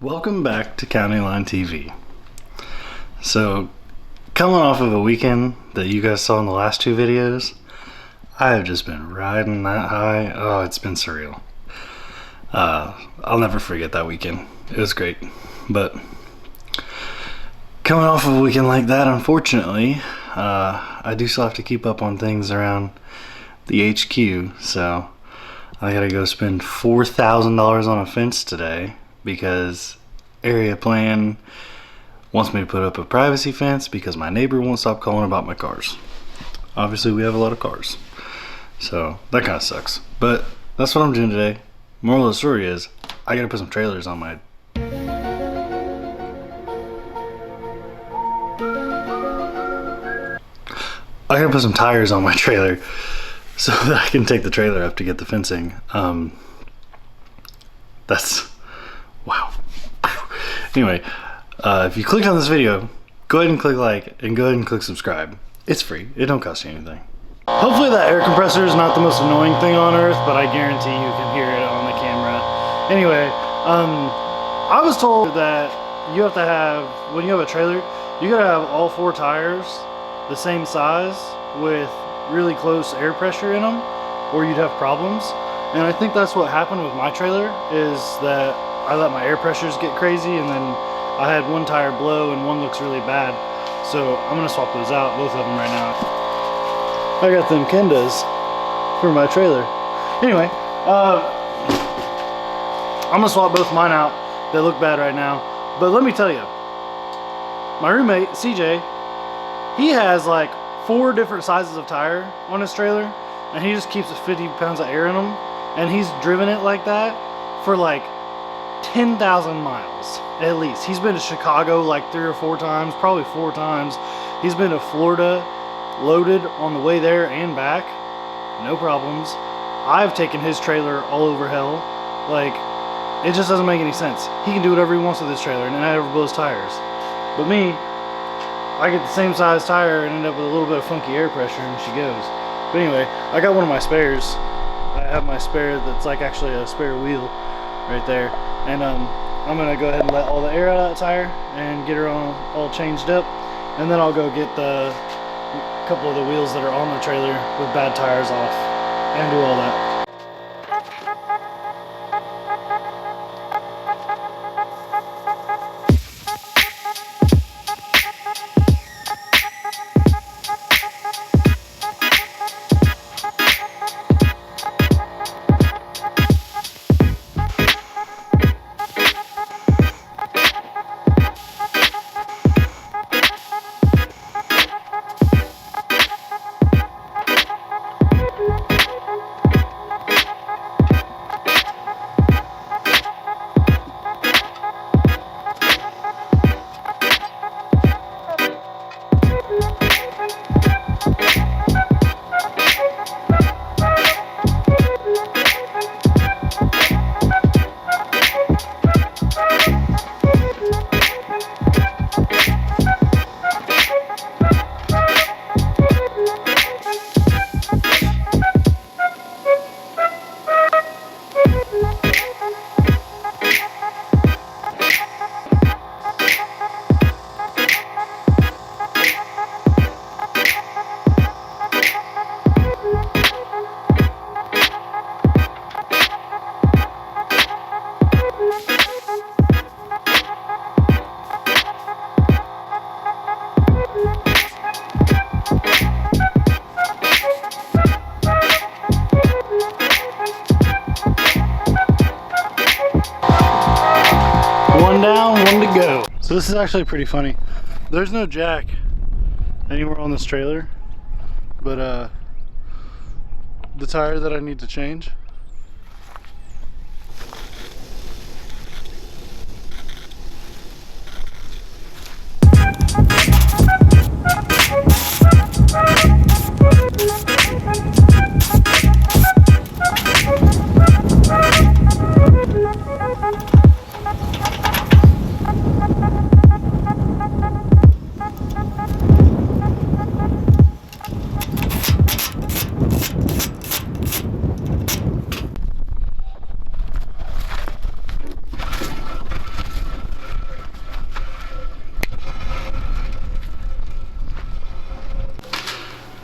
Welcome back to CountyLine TV. So, coming off of a weekend that you guys saw in the last two videos, I have just been riding that high. Oh, it's been surreal. I'll never forget that weekend. It was great. But coming off of a weekend like that, unfortunately, I do still have to keep up on things around the HQ. So I gotta go spend $4,000 on a fence today because area plan wants me to put up a privacy fence because my neighbor won't stop calling about my cars. Obviously we have a lot of cars, so that kind of sucks, but that's what I'm doing today. Moral of the story is I gotta put some trailers on my tires on my trailer so that I can take the trailer up to get the fencing. That's wow. Anyway, if you clicked on this video, go ahead and click like and go ahead and click subscribe. It's free. It don't cost you anything. Hopefully that air compressor is not the most annoying thing on earth, but I guarantee you can hear it on the camera. Anyway, I was told that you have to have, when you have a trailer, you gotta have all four tires the same size with really close air pressure in them, or you'd have problems. And I think that's what happened with my trailer, is that I let my air pressures get crazy, and then I had one tire blow and one looks really bad. So I'm gonna swap those out, both of them right now. I got them Kendas for my trailer. Anyway, I'm gonna swap both mine out. They look bad right now. But let me tell you, my roommate, CJ, he has like 4 different sizes of tire on his trailer, and he just keeps 50 pounds of air in them, and he's driven it like that for like 10,000 miles at least. He's been to Chicago like 3 or 4 times, probably 4 times. He's been to Florida loaded on the way there and back, no problems. I've taken his trailer all over hell. Like, it just doesn't make any sense. He can do whatever he wants with his trailer and not ever blow his tires. But me, I get the same size tire and end up with a little bit of funky air pressure, and she goes. But anyway, I got one of my spares. I have my spare that's like actually a spare wheel right there, and I'm gonna go ahead and let all the air out of that tire and get her all changed up, and then I'll go get the couple of the wheels that are on the trailer with bad tires off and do all that. One down, one to go. So this is actually pretty funny. There's no jack anywhere on this trailer, but the tire that I need to change,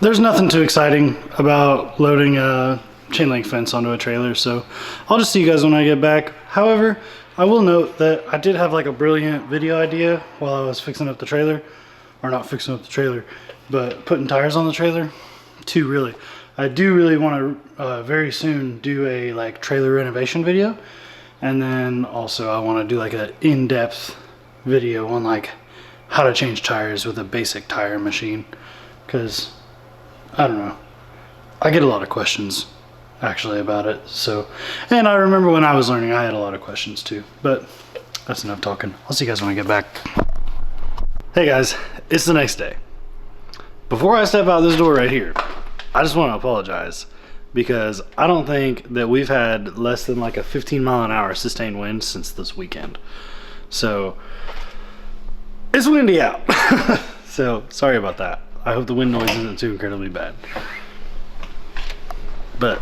There's nothing too exciting about loading a chain link fence onto a trailer, so I'll just see you guys when I get back. However, I will note that I did have like a brilliant video idea while I was fixing up the trailer, or not fixing up the trailer, but putting tires on the trailer. Two really. I do really want to very soon do a like trailer renovation video, and then also I want to do like an in-depth video on like how to change tires with a basic tire machine, because I don't know, I get a lot of questions actually about it. So, and I remember when I was learning I had a lot of questions too, but that's enough talking. I'll see you guys when I get back. Hey guys, it's the next day. Before I step out this door right here, I just want to apologize because I don't think that we've had less than like a 15-mile-an-hour sustained wind since this weekend. So it's windy out. So sorry about that. I hope the wind noise isn't too incredibly bad. But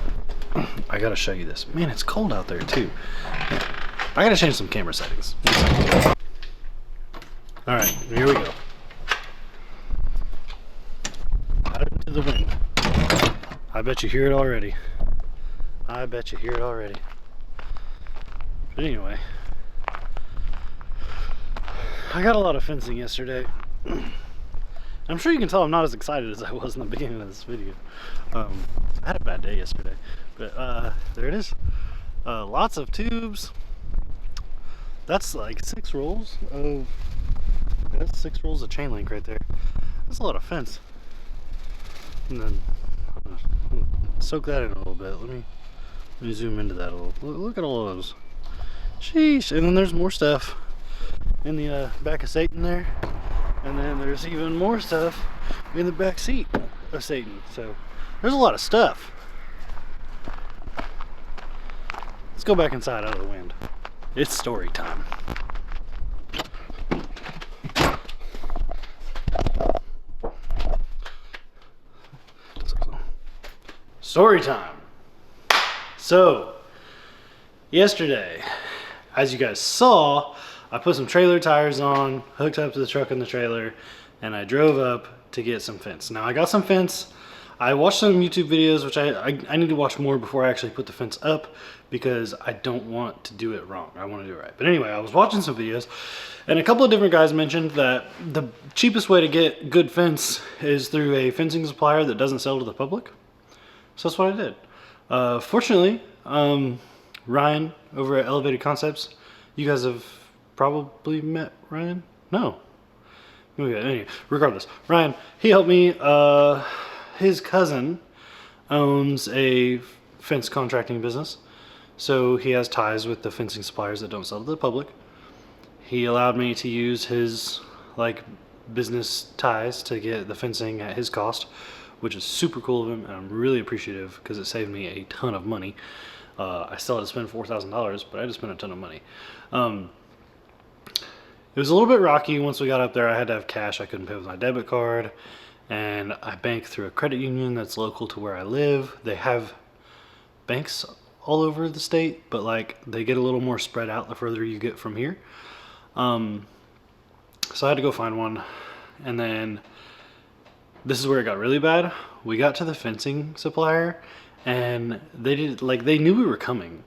I gotta show you this. Man, it's cold out there too. I gotta change some camera settings. All right, here we go. Out into the wind. I bet you hear it already. I bet you hear it already. But anyway, I got a lot of fencing yesterday. I'm sure you can tell I'm not as excited as I was in the beginning of this video. I had a bad day yesterday, but there it is. Lots of tubes. That's like 6 rolls of, that's 6 rolls of chain link right there. That's a lot of fence. And then I'm gonna soak that in a little bit. Let me zoom into that a little. Look at all of those. Sheesh. And then there's more stuff in the back of Satan there. And then there's even more stuff in the back seat of Satan. So there's a lot of stuff. Let's go back inside out of the wind. It's story time. Story time. So yesterday, as you guys saw, I put some trailer tires on, hooked up to the truck and the trailer, and I drove up to get some fence. Now I got some fence. I watched some YouTube videos, which I need to watch more before I actually put the fence up, because I don't want to do it wrong. I want to do it right. But anyway, I was watching some videos, and a couple of different guys mentioned that the cheapest way to get good fence is through a fencing supplier that doesn't sell to the public. So that's what I did. Fortunately, Ryan over at Elevated Concepts, you guys have probably met Ryan? No. Okay, anyway, regardless, Ryan, he helped me. His cousin owns a fence contracting business, so he has ties with the fencing suppliers that don't sell to the public. He allowed me to use his like business ties to get the fencing at his cost, which is super cool of him, and I'm really appreciative because it saved me a ton of money. I still had to spend $4,000, but I just spent a ton of money. It was a little bit rocky once we got up there. I had to have cash. I couldn't pay with my debit card, and I bank through a credit union that's local to where I live. They have banks all over the state, but like they get a little more spread out the further you get from here. So I had to go find one, and then this is where it got really bad. We got to the fencing supplier, and they knew we were coming,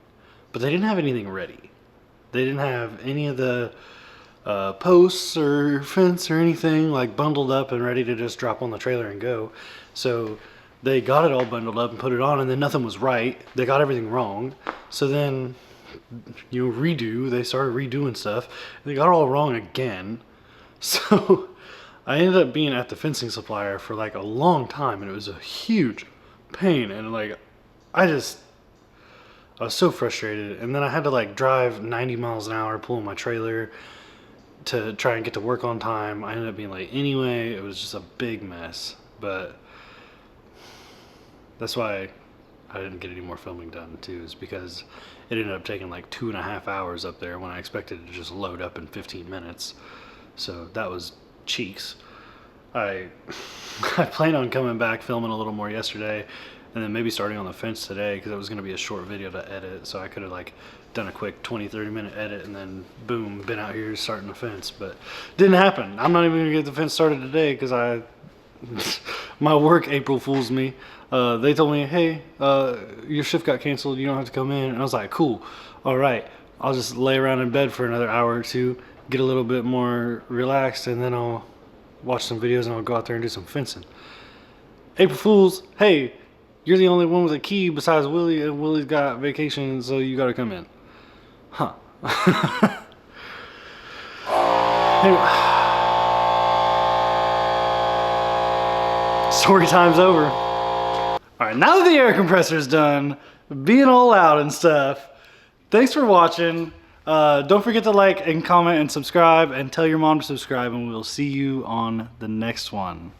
but they didn't have anything ready. They didn't have any of the posts or fence or anything like bundled up and ready to just drop on the trailer and go. So they got it all bundled up and put it on, and then nothing was right. They got everything wrong. So then, you know, they started redoing stuff. They got it all wrong again. So I ended up being at the fencing supplier for like a long time, and it was a huge pain. And like, I was so frustrated. And then I had to like drive 90 miles an hour pulling my trailer to try and get to work on time. I ended up being late anyway. It was just a big mess, but that's why I didn't get any more filming done too, is because it ended up taking like 2.5 hours up there when I expected it to just load up in 15 minutes. So that was cheeks. I plan on coming back, filming a little more yesterday, and then maybe starting on the fence today, because it was going to be a short video to edit, so I could have like done a quick 20-30 minute edit and then boom, been out here starting the fence. But didn't happen. I'm not even gonna get the fence started today because I my work April Fools me. They told me, hey, your shift got canceled. You don't have to come in. And I was like, cool. All right. I'll just lay around in bed for another hour or two, get a little bit more relaxed, and then I'll watch some videos and I'll go out there and do some fencing. April Fools, hey, you're the only one with a key besides Willie, and Willie's got vacation, so you gotta come in. Huh. Anyway. Story time's over. Alright, now that the air compressor's done, being all loud and stuff, thanks for watching. Don't forget to like and comment and subscribe, and tell your mom to subscribe, and we'll see you on the next one.